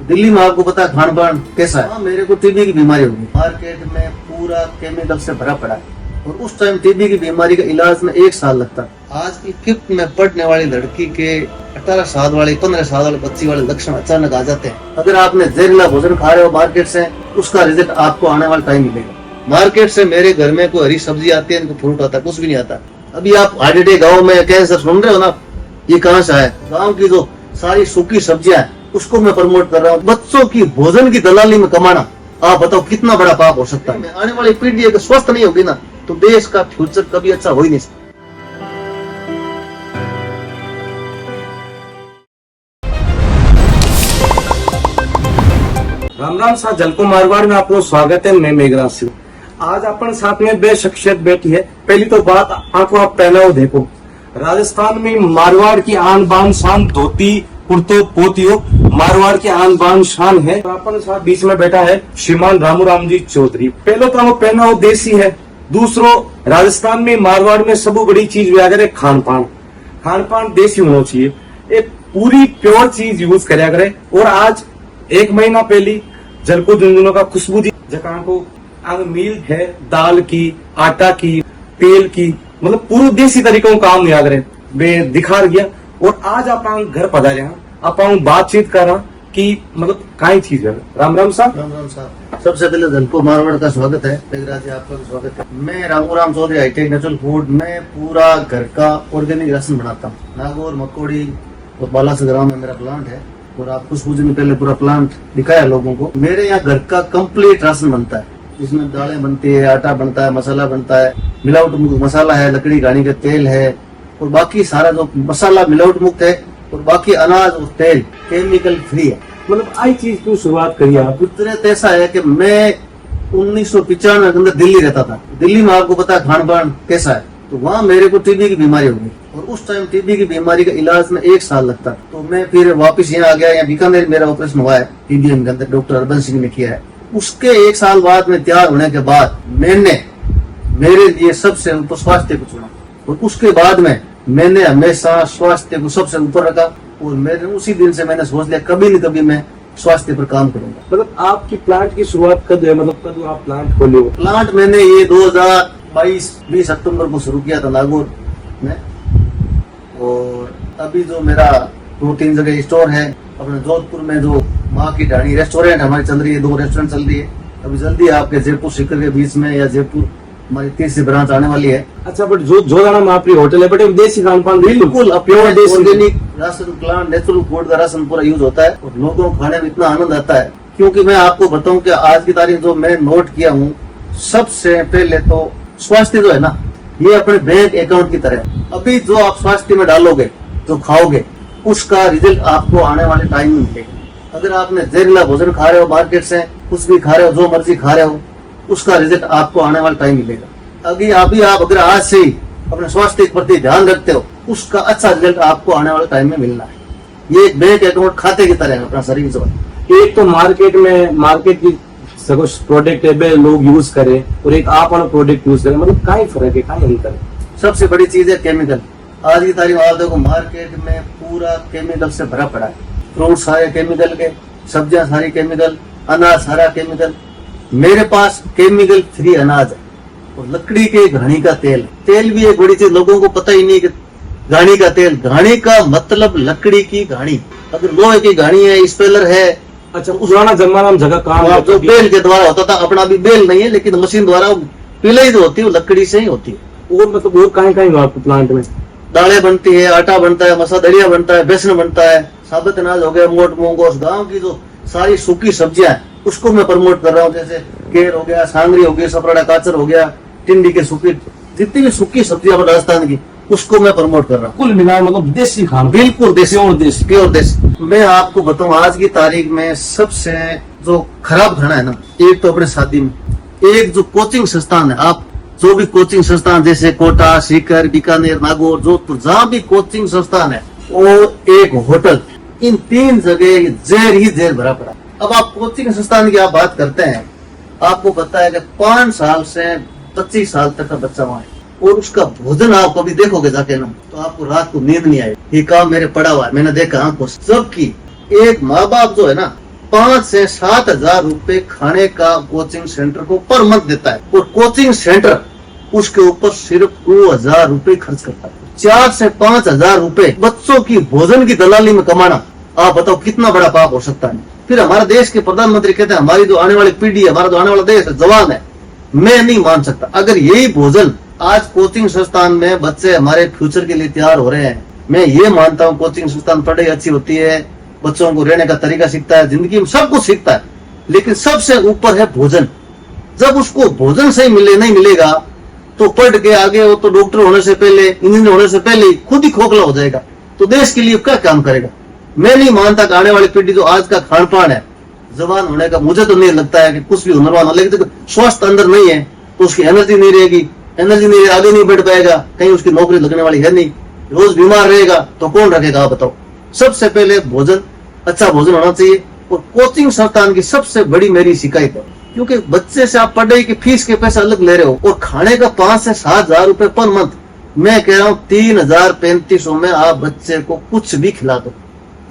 दिल्ली में आपको पता है खान पान कैसा है। मेरे को टीबी की बीमारी होगी, मार्केट में पूरा केमिकल से भरा पड़ा है और उस टाइम टीबी की बीमारी का इलाज में 1 साल लगता। आज की 5th में पढ़ने वाली लड़की के 18 साल वाले 15 साल वाले बच्ची वाले लक्षण अचानक आ जाते हैं। अगर आपने जहरीला भोजन खा रहे हो मार्केट से, उसका रिजल्ट आपको आने वाला टाइम मिलेगा। मार्केट से मेरे घर में कोई हरी सब्जी आती है, इनको फ्रूट आता है, कुछ भी नहीं आता। अभी आप हार्ट गाँव में कैंसर सुन रहे हो ना, ये कहाँ से आया? गाँव की जो सारी सूखी सब्जियां हैं उसको मैं प्रमोट कर रहा हूँ। बच्चों की भोजन की दलाली में कमाना, आप बताओ कितना बड़ा पाप हो सकता है। आने वाली पीढ़ी अगर स्वस्थ नहीं होगी ना, तो देश का फ्यूचर कभी अच्छा हो ही नहीं सकता। राम राम साथ जलको मारवाड़ में आपको स्वागत है। मैं मेघराज सिंह। आज अपन साथ में बे शख्सियत बैठी है। पहली तो बात आपको आप पहनाओ देखो, राजस्थान में मारवाड़ की आन बान शान धोती कुर्तो पोतियो मारवाड़ की आन बान शान है। अपन साथ बीच में बैठा है श्रीमान रामू राम जी चौधरी। पहले तो वो पहनाओ देसी है, दूसरो राजस्थान में मारवाड़ में सब बड़ी चीज व्यागर है खान पान देसी होना चाहिए। एक पूरी प्योर चीज यूज करा करे। और आज 1 महीना पहले जलको झुंझुनों का खुशबू जी जकां को अंग मील है, दाल की, आटा की, तेल की, मतलब पूरे देसी तरीकों काम नहीं आ करे वे दिखा गया। और आज आप घर पधारे आप बातचीत कर रहा कि मतलब काई चीज है। राम राम साहब। राम राम साहब। सबसे पहले जलको मारवाड़ का स्वागत है। मेघराज जी आपका भी स्वागत है। मैं Ramu Ram Chaudhary hi tech natural food में पूरा घर का ऑर्गेनिक राशन बनाता हूँ। नागौर मकोड़ी और बालासर ग्राम में मेरा प्लांट है और आप खुशबू जी ने पहले पूरा प्लांट दिखाया लोगों को। मेरे यहाँ घर का कंप्लीट राशन बनता है, जिसमें दालें बनती है, आटा बनता है, मसाला बनता है, मिलावट मुक्त मसाला है, लकड़ी घानी का तेल है और बाकी सारा जो मसाला मिलावट मुक्त है और बाकी अनाज और तेल केमिकल फ्री है। मतलब आई चीज क्यों शुरुआत करी आप? कुदरत ऐसा है कि मैं 1995 के अंदर दिल्ली रहता था। दिल्ली में आपको पता है खान पान कैसा है, तो वहाँ मेरे को टीबी की बीमारी हो गई और उस टाइम टीबी की बीमारी का इलाज में 1 साल लगता। तो मैं फिर वापस यहाँ आ गया। यहाँ बीकानेर मेरा ऑपरेशन हुआ है, TBM के अंदर डॉक्टर अर्बन सिंह ने किया है। उसके 1 साल बाद में तैयार होने के बाद मैंने मेरे लिए सबसे ऊपर स्वास्थ्य को चुना और उसके बाद में मैंने हमेशा स्वास्थ्य को सबसे ऊपर रखा और मैंने उसी दिन से मैंने सोच लिया कभी न कभी मैं स्वास्थ्य पर काम करूंगा। मतलब आपकी प्लांट की शुरुआत कब है, मतलब कब आप प्लांट खोले हो? प्लांट मैंने ये 2022 अक्टूबर को शुरू किया था नागौर में। और अभी जो मेरा 2-3 जगह स्टोर है, अपने जोधपुर में जो माँ की ढाणी रेस्टोरेंट हमारी चल रही है, 2 रेस्टोरेंट चल रही है। अभी जल्दी आपके जयपुर सीकर के बीच में या जयपुर हमारी 3री ब्रांच आने वाली है। अच्छा, बट जो दाना में आपकी होटल है बट देसी खान पान बिल्कुल pure organic ration, plant natural food का राशन पूरा यूज होता है और लोगों को खाने में इतना आनंद आता है। क्योंकि मैं आपको बताऊं कि आज की तारीख जो मैं नोट किया हूँ, सबसे पहले तो स्वास्थ्य जो है ना, ये अपने बैंक अकाउंट की तरह। अभी जो आप स्वास्थ्य में डालोगे, जो खाओगे, उसका रिजल्ट आपको आने वाले टाइम में मिलेगा। अगर आपने जहरीला भोजन खा रहे हो मार्केट से, कुछ भी खा रहे हो, जो मर्जी खा रहे हो, उसका रिजल्ट आपको आने वाला टाइम मिलेगा। अभी आप अगर आज से ही अपने स्वास्थ्य के प्रति ध्यान रखते हो, उसका अच्छा रिजल्ट आपको आने वाले टाइम में मिलना है। ये एक बैंक अकाउंट खाते की तरह है अपना शरीर जो है। एक तो मार्केट की सब प्रोडक्ट है लोग यूज करें और एक आप वाला प्रोडक्ट यूज करें, मतलब काई फर्क है, काई अंतर है? सबसे बड़ी चीज है केमिकल। आज की तारीख में आप देखो मार्केट में पूरा केमिकल से भरा पड़ा है। फ्रूट सारे केमिकल के, सब्जियां सारी केमिकल, अनाज सारा केमिकल। मेरे पास केमिकल फ्री अनाज है और लकड़ी के घानी का तेल भी एक बड़ी चीज, लोगों को पता ही नहीं कि घानी का तेल, घानी का मतलब लकड़ी की घानी। अगर लोहे की घानी है, स्पेलर है। अच्छा, उस पुराना जमाना में जगह काम जो बेल के द्वारा होता था, अपना भी बेल नहीं है लेकिन मशीन द्वारा पिलाई जो होती है वो लकड़ी से ही होती है। और मतलब और कहीं आपको प्लांट में दालें बनती है, आटा बनता है, मसा दलिया बनता है, बेसन बनता है, साबुत अनाज हो गया, मोट मूंग। गाँव की जो सारी सूखी सब्जियां हैं उसको मैं प्रमोट कर रहा हूँ। जैसे केर हो गया, सांगरी हो गया, सपराड़ा काचर हो गया, टिंडी के सूखी, जितनी भी सूखी सब्जियां राजस्थान की, उसको मैं प्रमोट कर रहा हूँ। कुल मिला मतलब देसी खाना, बिल्कुल देसी और प्योर देसी। मैं आपको बताऊं आज की तारीख में सबसे जो खराब खाना है ना, एक तो अपने शादी में, एक जो कोचिंग संस्थान है, आप जो भी कोचिंग संस्थान जैसे कोटा, सीकर, बीकानेर, नागौर, जोधपुर, जहाँ भी कोचिंग संस्थान है, वो एक होटल, इन 3 जगह जहर ही जहर भरा पड़ा। अब आप कोचिंग संस्थान की आप बात करते हैं, आपको पता है कि 5 साल से 25 साल तक का बच्चा वहाँ है और उसका भोजन आप कभी देखोगे जाके ना, तो आपको रात को नींद नहीं आएगी। ये काम मेरे पड़ा हुआ है, मैंने देखा आंखों से। जबकि एक माँ बाप जो है ना, 5 से 7 हजार रुपए खाने का कोचिंग सेंटर को पर मंथ देता है, और कोचिंग सेंटर उसके ऊपर सिर्फ 2,000 रुपए खर्च करता है। 4 से 5 हजार रुपए बच्चों की भोजन की दलाली में कमाना, आप बताओ कितना बड़ा पाप हो सकता है। फिर हमारे देश के प्रधानमंत्री कहते हैं हमारी जो आने वाली पीढ़ी है, हमारा जो आने वाला देश है, जवान है। मैं नहीं मान सकता। अगर यही भोजन आज कोचिंग संस्थान में बच्चे हमारे फ्यूचर के लिए तैयार हो रहे हैं, मैं ये मानता हूँ कोचिंग संस्थान पढ़ाई अच्छी होती है, बच्चों को रहने का तरीका सीखता है, जिंदगी में सब कुछ सीखता है, लेकिन सबसे ऊपर है भोजन। जब उसको भोजन सही नहीं मिलेगा तो पढ़ के आगे वो तो डॉक्टर होने से पहले, इंजीनियर होने से पहले खुद ही खोखला हो जाएगा, तो देश के लिए क्या काम करेगा। मैं नहीं मानता कि आने वाली पीढ़ी जो आज का खान पान है, जवान होने का मुझे तो नहीं लगता है कि कुछ भी हुनरवान हो, लेकिन तो स्वास्थ्य अंदर नहीं है तो उसकी एनर्जी नहीं रहेगी, एनर्जी नहीं आगे नहीं बढ़ पाएगा, कहीं उसकी नौकरी लगने वाली है नहीं, रोज बीमार रहेगा तो कौन रखेगा आप बताओ। सबसे पहले भोजन, अच्छा भोजन होना चाहिए। और कोचिंग संस्थान की सबसे बड़ी मेरी शिकायत है, क्योंकि बच्चे से आप पढ़ाई की फीस के पैसे अलग ले रहे हो और खाने का 5 से 7 हजार रुपए पर मंथ। मैं कह रहा हूँ 3,3500 में आप बच्चे को कुछ भी खिला दो।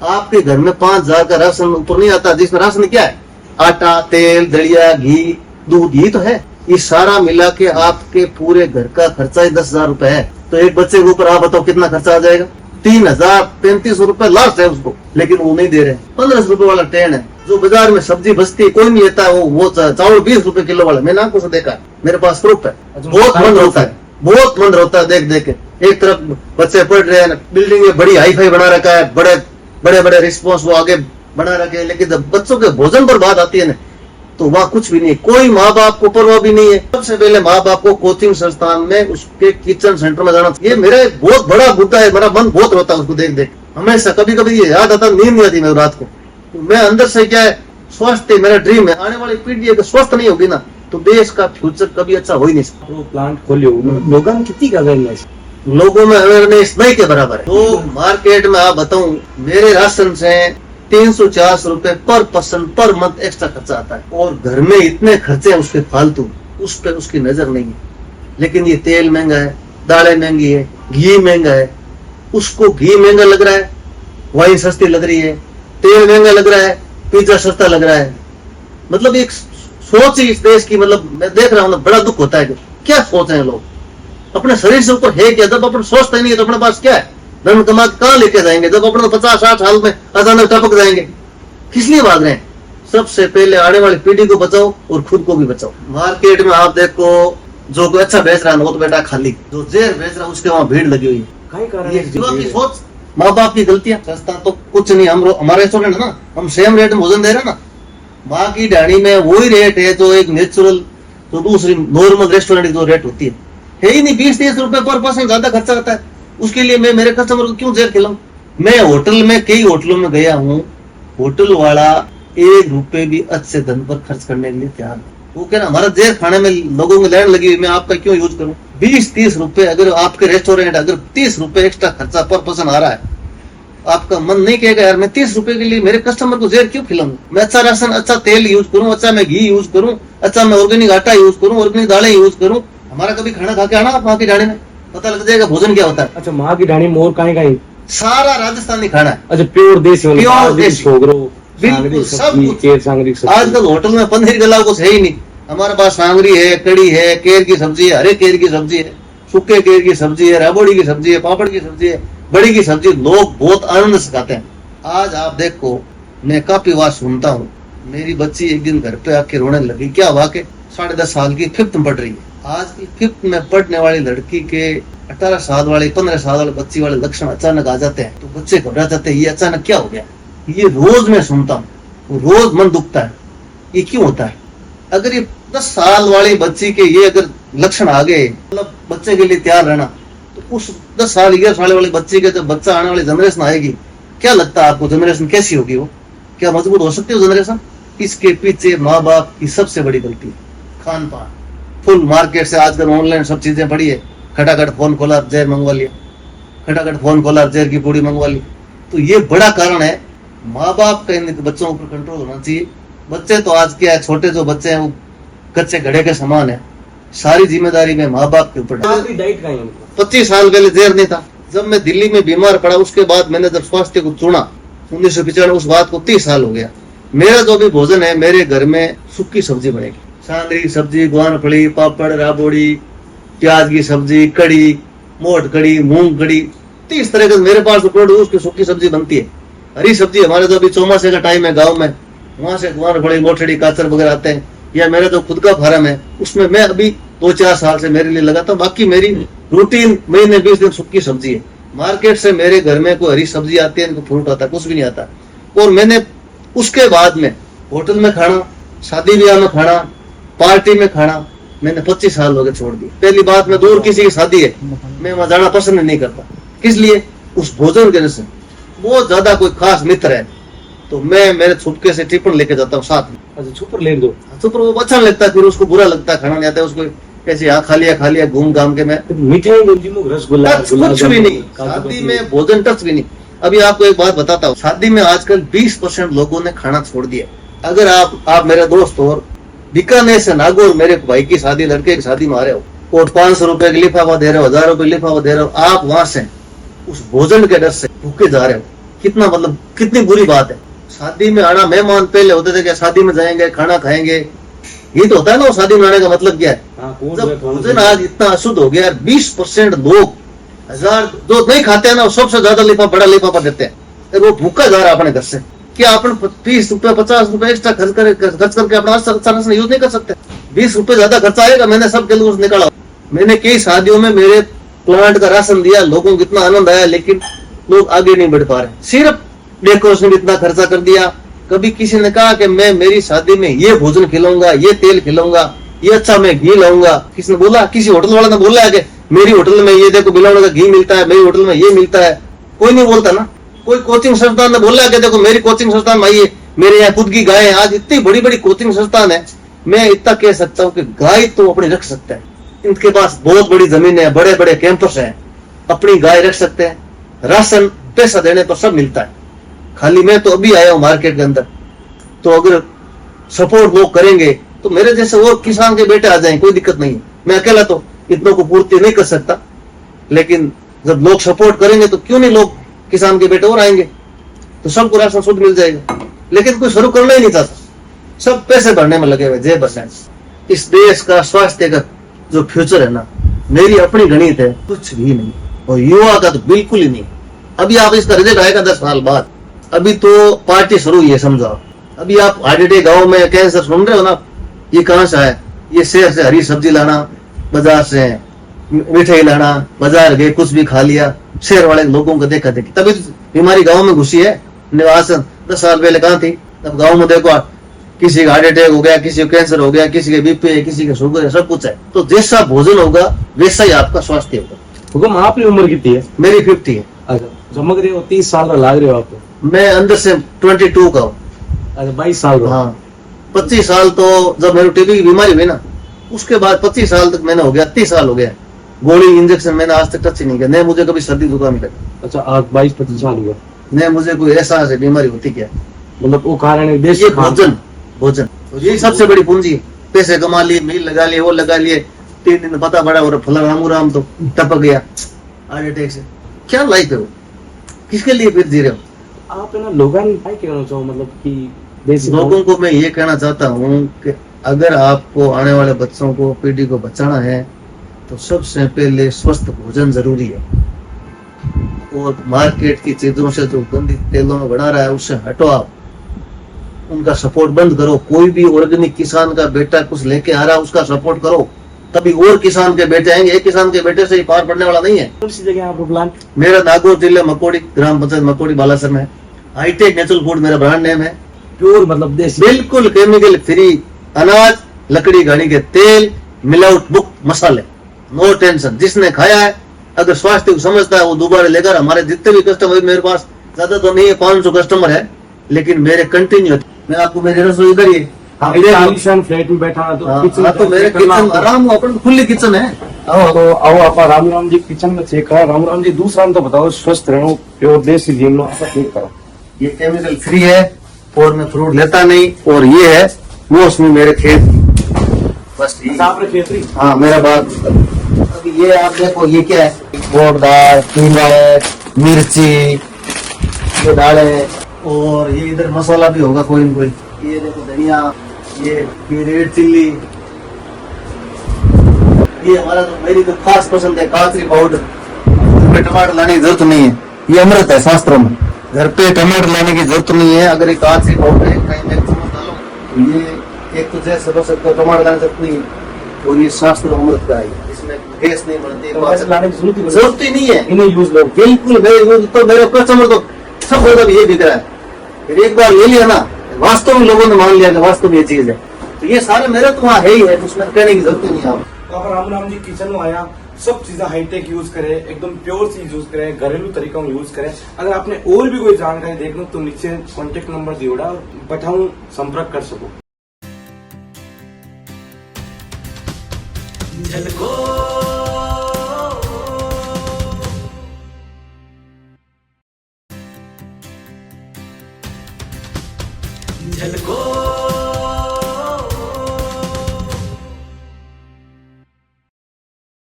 आपके घर में 5,000 का राशन ऊपर नहीं आता, जिसमें राशन क्या है, आटा, तेल, दलिया, घी, दूध, यही तो है। ये सारा मिला के आपके पूरे घर का खर्चा ही 10,000 रुपए है, तो एक बच्चे के ऊपर आप बताओ कितना खर्चा आ जाएगा। 3,3500 रुपए लास्ट है उसको, लेकिन वो नहीं दे रहे। 1500 रुपए वाला ट्रेन है, जो बाजार में सब्जी बचती है कोई नहीं लेता, वो चावल 20 रुपए किलो वाला, मैंने आंखों से देखा, मेरे पास प्रूफ है। बहुत मन होता है, बहुत मन होता है देख देख के। एक तरफ बच्चे पढ़ रहे हैं, बिल्डिंग में बड़ी हाई फाई बना रखा है, बड़े बड़े बड़े रिस्पॉन्स वो आगे बना रखे हैं, लेकिन जब बच्चों के भोजन पर बात आती है ना, तो वहां कुछ भी नहीं, कोई माँ बाप को परवाह भी नहीं है। सबसे पहले माँ बाप को कोचिंग संस्थान में उसके किचन सेंटर में जाना चाहिए। ये मेरा एक बहुत बड़ा मुद्दा है, मेरा मन बहुत रोता है उसको देख देख। हमेशा कभी कभी ये याद आता, नींद नहीं आती मेरे रात को। तो मैं अंदर से क्या है, स्वस्थ मेरा ड्रीम है। आने वाली पीढ़ी अगर स्वस्थ नहीं होगी ना, तो देश का फ्यूचर कभी अच्छा हो ही नहीं सकता। प्लांट खोले लोगों में कितनी अवेयरनेस, लोगों में अवेयरनेस नहीं के बराबर है। तो मार्केट में आप बताऊं, मेरे राशन से 340 रुपए पर पर्सन पर मंथ एक्स्ट्रा खर्चा आता है, और घर में इतने खर्चे हैं उसके फालतू, उस पर उसकी नजर नहीं है। लेकिन ये तेल महंगा है, दालें महंगी है, घी महंगा है, उसको घी महंगा लग रहा है, वाइन सस्ती लग रही है, तेल महंगा लग रहा है, पिज्जा सस्ता लग रहा है। मतलब एक सोच ही इस देश की, मतलब मैं देख रहा हूँ, बड़ा दुख होता है कि क्या सोच रहे हैं लोग। अपने शरीर से ऊपर है क्या, जब अपन सोचते नहीं है तो अपने पास क्या है, धन कमा कहाँ लेके जाएंगे, जब अपने 50-60 साल में अचानक टपक जाएंगे, किस लिए भाग रहे हैं। सबसे पहले आने वाली पीढ़ी को बचाओ और खुद को भी बचाओ। मार्केट में आप देखो, जो कोई अच्छा बेच रहा है वो तो बेटा खाली, जो जेर बेच रहा है उसके वहां भीड़ लगी हुई है। ये युवा की सोच, माँ बाप की गलतियां। सस्ता तो कुछ नहीं, हम हमारे रेस्टोरेंट है ना, हम सेम रेट में भोजन दे रहे हैं ना। माँ की डाणी में वही रेट है जो एक नेचुरल, जो दूसरी नॉर्मल रेस्टोरेंट की जो रेट होती है ही नहीं। 20-30 रुपए पर पर्सन ज्यादा खर्चा आता है। उसके लिए मैं मेरे कस्टमर को क्यों जेर खिलाऊं। मैं होटल में, कई होटलों में गया हूँ, होटल वाला 1 रुपए भी अच्छे धन पर खर्च करने के लिए तैयार है। वो कह रहा हमारा जेर खाने में लोगों में लाइन लगी हुई, मैं आपका क्यों यूज करूं। 20-30 रुपए अगर आपके रेस्टोरेंट, अगर 30 रुपए एक्स्ट्रा खर्चा पर पर्सन आ रहा है, आपका मन नहीं कहेगा यार मैं 30 रुपए के लिए मेरे कस्टमर को जेर क्यों खिलाऊं। मैं अच्छा राशन, अच्छा तेल यूज करूं, अच्छा मैं घी यूज करूं, अच्छा मैं ऑर्गेनिक आटा यूज करूं, ऑर्गेनिक दालें यूज करूं। हमारा कभी खाना खा के आना आप माँ की डाणी में, पता लग जाएगा भोजन क्या होता है। अच्छा, माँ की डाणी मोर कहीं सारा राजस्थानी खाना है। अच्छा, प्योर देसी, प्योर देसी, बिल्कुल सब कुछ। आजकल होटल में पनीर के अलावा कुछ है ही नहीं। हमारे पास सांगरी है, कड़ी है, केर की सब्जी है, हरे केर की सब्जी है, सूखे केर की सब्जी है, राबोड़ी की सब्जी है, पापड़ की सब्जी है, बड़ी की सब्जी। लोग बहुत आनंद से खाते हैं। आज आप देखो, मैं काफी बार सुनता हूँ, मेरी बच्ची एक दिन घर पे आके रोने लगी। क्या हुआ कि 10.5 साल की 5th में पढ़ रही है। आज की 5th में पढ़ने वाली लड़की के 18 साल वाले, 15 साल वाले बच्ची वाले लक्षण अचानक आ जाते हैं, तो बच्चे घबरा जाते हैं, ये अचानक क्या हो गया। ये रोज मैं सुनता हूँ, रोज मन दुखता है, ये क्यों होता है। अगर ये 10 साल वाली बच्ची के ये अगर लक्षण आ गए, मतलब बच्चे के लिए तैयार रहना, तो उस 10 साल 11 साल वाली बच्ची के जब बच्चा आने वाली जनरेशन आएगी, क्या लगता है आपको जनरेशन कैसी होगी। वो क्या मजबूत हो सकती है जनरेशन। इसके पीछे माँ बाप की सबसे बड़ी गलती है खान पान। फुल मार्केट से आजकल ऑनलाइन सब चीजें पड़ी है, खटाखट फोन खोला जहर मंगवा लिया, खटाखट फोन खोला जहर की पूड़ी मंगवा ली। तो ये बड़ा कारण है। माँ बाप का इन बच्चों पर कंट्रोल होना चाहिए। बच्चे तो आज क्या है, छोटे जो बच्चे हैं वो कच्चे घड़े के समान है। सारी जिम्मेदारी में माँ बाप के ऊपर। 25 साल पहले जहर नहीं था। जब मैं दिल्ली में बीमार पड़ा, उसके बाद मैंने जब स्वास्थ्य को चुना 1995, उस बात को 30 साल हो गया। मेरा जो भी भोजन है, मेरे घर में सूखी सब्जी बनेगी, सांगरी की सब्जी, ग्वार फली, पापड़, राबोड़ी, प्याज की सब्जी, कड़ी, मोट कड़ी, मूंग कड़ी, 30 तरह का मेरे पास उपलब्ध उसकी सूखी सब्जी बनती है। हरी सब्जी हमारे जो अभी चौमासे का टाइम है गाँव में, वहां से ग्वार फली, मोटड़ी, काचर वगैरह आते हैं, या मेरा जो खुद का फार्म है उसमें मैं अभी 2-4 साल से मेरे लिए लगाता हूँ। बाकी मेरी रूटीन महीने 20 दिन सूखी सब्जी है। मार्केट से मेरे घर में कोई हरी सब्जी आती है, कोई फ्रूट आता है, कुछ भी नहीं आता। और मैंने उसके बाद में होटल में खाना, शादी ब्याह में खाना, पार्टी में खाना, मैंने 25 साल हो गए छोड़ दी। पहली बात, मैं दूर किसी की शादी है मैं वहां जाना पसंद नहीं करता। किस लिए? उस भोजन के वजह से। बहुत ज्यादा कोई खास मित्र है तो मैं मेरे छुपके से टिफिन लेके जाता हूँ साथ में। अच्छा, छुपर ले दो। छुपर वो अच्छा नहीं लगता, फिर उसको बुरा लगता है, खाना नहीं आता है उसको, कैसे यहाँ खा लिया घूम घाम के। मैं मिठाई बोलती हूँ, रसगुल्ला, कुछ भी नहीं, शादी में भोजन टच भी नहीं। अभी आपको एक बात बताता हूँ, शादी में आजकल 20% लोगों ने खाना छोड़ दिया। अगर आप मेरे दोस्त और बीकानेर से नागौर मेरे भाई की शादी, लड़के की शादी में आ रहे हो और 500 रुपए का लिफाफा दे रहे हो, 1000 रुपए लिफाफा दे रहे हो, आप वहां से उस भोजन के डर से भूखे जा रहे हो, कितना मतलब कितनी बुरी बात है। शादी में आना, मेहमान पहले होते थे कि शादी में जाएंगे खाना खाएंगे, ये तो होता है ना। शादी में आने का मतलब क्या है? जब भोजन आज इतना अशुद्ध हो गया, 20% लोग 1000 जो नहीं खाते हैं ना, सबसे ज्यादा लिफाफा, बड़ा लिफाफा देते हैं। वो भूखा जा रहा है अपने घर से। क्या अपन 30 रुपए 50 रुपए एक्स्ट्रा खर्च करके अपना अच्छा यूज नहीं कर सकते? 20 रुपए ज्यादा खर्चा आएगा। मैंने सब के लिए निकाला। मैंने कई शादियों में मेरे प्लांट का राशन दिया, लोगों को इतना आनंद आया, लेकिन लोग आगे नहीं बढ़ पा रहे। सिर्फ डेकोरेशन में इतना खर्चा कर दिया। कभी किसी ने कहा कि मैं मेरी शादी में ये भोजन खिलाऊंगा, ये तेल खिलाऊंगा, ये अच्छा मैं घी लाऊंगा। किसी ने बोला, किसी होटल वाला ने बोला है कि मेरी होटल में ये देखो बिलावड़ का घी मिलता है, मेरी होटल में ये मिलता है। कोई नहीं बोलता ना। कोई कोचिंग संस्थान ने बोला कि देखो मेरी कोचिंग संस्थान में आइए, मेरे यहाँ खुद की गाय है। आज इतनी बड़ी बड़ी कोचिंग संस्थान है, मैं इतना कह सकता हूँ कि गाय तो अपनी रख सकता है। इनके पास बहुत बड़ी जमीन है, बड़े बड़े कैंपस है, अपनी गाय रख सकते हैं। राशन पैसा देने पर सब मिलता है। खाली मैं तो अभी आया हूँ मार्केट के अंदर, तो अगर सपोर्ट लोग करेंगे तो मेरे जैसे और किसान के बेटे आ जाएंगे, कोई दिक्कत नहीं है। मैं अकेला तो इतनों को पूर्ति नहीं कर सकता, लेकिन जब लोग सपोर्ट करेंगे तो क्यों नहीं लोग किसान के बेटे और आएंगे, तो सबको राशन शुद्ध मिल जाएगा। लेकिन कोई शुरू करना ही नहीं चाहता, सब पैसे भरने में लगे हुए, जय बस। इस देश का स्वास्थ्य का जो फ्यूचर है ना, मेरी अपनी गणित है, कुछ भी नहीं, और युवा का तो बिल्कुल ही नहीं। अभी आप इसका रिजल्ट आएगा 10 साल बाद। अभी तो पार्टी शुरू हुई है, समझो। अभी आप हार्ट गाँव में कैंसर सुन रहे हो ना, ये कहाँ से आया? ये शहर से हरी सब्जी लाना, बाजार से मिठाई लाना, बाजार गए कुछ भी खा लिया, शहर वाले लोगों को देखा देखी, तभी बीमारी गाँव में घुसी है। निवास 10 साल पहले कहाँ थी? तब गाँव में देखो, किसी का हार्ट अटैक हो गया, किसी को कैंसर हो गया, किसी के बीपी है, किसी का शुगर है, सब कुछ है। तो जैसा भोजन होगा वैसा ही आपका स्वास्थ्य होगा। हुकुम, आपकी उम्र कितनी है? मेरी 50 है। अच्छा, चमक रहे हो, 30 साल का लाग रहे हो आपको। मैं अंदर से 22 का हूँ। अच्छा, 22 साल का। हाँ, 25 साल तो जब मेरे टीबी की बीमारी हुई ना, उसके बाद 25 साल तक मैंने हो गया, 30 साल हो गया। गोली इंजेक्शन मैंने आज तक टच ही नहीं किया, नहीं मुझे कभी सर्दी जुकाम लगा। अच्छा, आज 22-25 साल हुआ, नहीं मुझे कोई ऐसा बीमारी होती क्या? मतलब वो कारण है देश ये भोजन ये सबसे बड़ी पूंजी है। पैसे कमा लिए, मिल लगा लिए, वो लगा लिए, 3 दिन पता पड़ा और फला रामू तो टपक गया हार्ट अटैक से। क्या लाइफ है वो? किसके लिए फिर जी रहे हो आप? है ना, लोगों क्या कहना चाहो, मतलब कि देश लोगों को मैं ये कहना चाहता हूँ कि अगर आपको आने वाले बच्चों को, पीढ़ी को बचाना है तो सबसे पहले स्वस्थ भोजन जरूरी है। और मार्केट की चीजों से जो गंदी तेलों में बना रहा है उससे हटो आप, उनका सपोर्ट बंद करो। कोई भी ऑर्गेनिक किसान का बेटा कुछ लेके आ रहा है उसका सपोर्ट करो, तभी और किसान के बेटे आएंगे। एक किसान के बेटे से ही पार पड़ने वाला नहीं है। कौन सी जगह आपको प्लांट? मेरा नागौर जिले मकोड़ी, ग्राम पंचायत मकोड़ी बालासर में। हाईटेक नेचुरल फूड मेरा ब्रांड नेम है। प्योर मतलब देसी, बिल्कुल केमिकल फ्री अनाज, लकड़ी घानी के तेल, मिलावट मुक्त मसाले, नो टेंशन। जिसने खाया है, अगर स्वास्थ्य को समझता है, वो दोबारा लेकर। हमारे जितने भी कस्टमर, मेरे पास ज्यादा तो नहीं है, 500 कस्टमर है, लेकिन मेरे कंटिन्यू। मैं आपको मेरी रसोई इधर ही फ्लैट में बैठा तो तो मेरे किचन आराम, अपन खुली किचन है। आओ आप राम जी किचन में चेक करा। राम जी, दूसरा तो बताओ, स्वस्थ रहो, प्योर देसी घी लो, ऐसा चेक करो। ये केमिकल फ्री है और मैं फ्रूट लेता नहीं। और ये है मौसमी मेरे खेत, बस ठीक। आपने खेतरी? हाँ, मेरा बात। अभी ये आप देखो, ये क्या है? गोट दाल, कीमा है, मिर्ची, ये दाल है, और ये इधर मसाला भी होगा कोई न कोई। ये देखो धनिया, ये रेड चिल्ली, ये हमारा तो मेरी तो खास पसंद है काचरी पाउडर। घर पे टमाटर लाने की जरूरत नहीं है, ये अमृत है शास्त्रों में। घर पे टमाटर लाने की जरूरत नहीं है, अगर ये काचरी पाउडर है कहीं में चम्मच डालो तो ये एक तो जैसे बस सकते टमाटर लाने जरूरत नहीं है। और ये शास्त्र अमृत का है, इसमें गैस नहीं बनती, लाने की जरूरत ही नहीं है। इन्हें यूज लो। बिल्कुल मेरे यूज तो मेरे कस्टमर तो सब बोलता ये बिक रहा है, फिर एक बार ले लिया ना वास्तव में लोगों ने मान लिया कि वास्तव में ये चीज है, तो ये सारे मेरे तो वहाँ है ही है, उसमें कहने की जरूरत ही नहीं है। आप तो अगर राम जी किचन में आया सब चीजें हाईटेक यूज करें, एकदम प्योर चीज यूज करें, घरेलू तरीकों में यूज करें। अगर आपने और भी कोई जानकारी देखना तो नीचे कॉन्टेक्ट नंबर दिया और बताऊं संपर्क कर सको। झलको